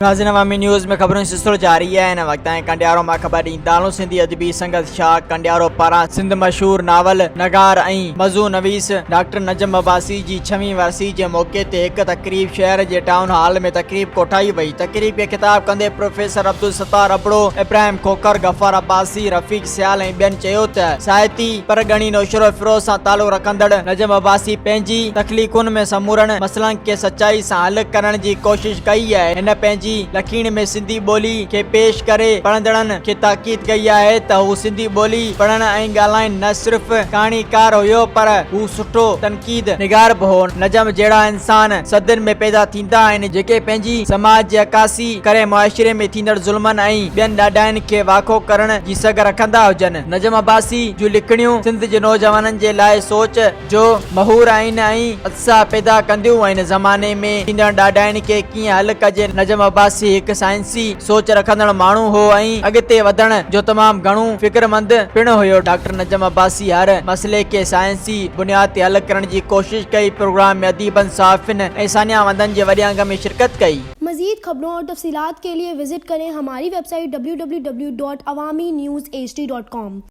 नाज़रीन अवामी न्यूज़ में खबरों सिलसिलो जारी है। इन वक्त कंडियारो मां ख़बर ॾींदालूं सिंधी अदबी संगत शाह कंडियारो पारां सिंध मशहूर नावल नगार ऐं मज़ू नवीस डॉक्टर नजम अब्बासी जी 6वीं वरसी जे मौक़े ते हिक तक़रीब शहर जे टाउन हॉल में तक़रीब कोठाई वई। तक़रीब खे ख़िताब कंदे प्रोफेसर अब्दुल सत्तार अबड़ो, इब्राहिम खोखर, गफ़ार अब्बासी, रफ़ीक सियाल ऐं ॿियनि चयो त साहिती परगणी नौशरो फिरोज़ सां तालुक़ रखंदड़ नजम अब्बासी पंहिंजी तख़लीक़ुनि में समूरनि मसइलनि खे सचाई सां हल करण जी कोशिश कई आहे। हिन पंहिंजी लकीन में सिंधी ॿोली खे पेश करे पढ़ंदड़नि खे ताक़ीद कई आहे त हू सिंधी ॿोली पढ़ण ऐं ॻाल्हाइण न सिर्फ़ कहाणीकार हुयो पर हू सुठो तनक़ीद निगार बि हो। नजम जहिड़ा इंसान सदियुनि में पैदा थींदा आहिनि जेके पंहिंजी समाज जी अकासी करे मुआशिरे में थींदड़ ज़ुल्मनि ऐं ॿियनि ॾाढाइनि खे वाखो करण जी सघ रखंदा हुजनि। नजम अब्बासी जूं लिखणियूं सिंध जे नौजवाननि जे लाइ सोच जो महूर आहिनि ऐं उत्साह पैदा कंदियूं आहिनि। ज़माने में थींदड़ ॾाढाइनि खे कीअं हल कजे। नजम अब्बासी हिकु साइंसी सोच रखंदड़ माण्हू हो ऐं अॻिते वधण जो तमामु घणो फिक्रमंद पिणु हुयो। डॉक्टर नजम अब्बासी हर मसइले खे साइंसी बुनियाद ते हल करण जी कोशिश कई। प्रोग्राम में अदीबन, सहाफ़िन ऐं सानियावंदनि जे वॾे अंग में शिरकत कई। मज़ीद खबरों और तफसीलात के लिए विजिट करें हमारी वेबसाइट www.awamiNewsHD.com।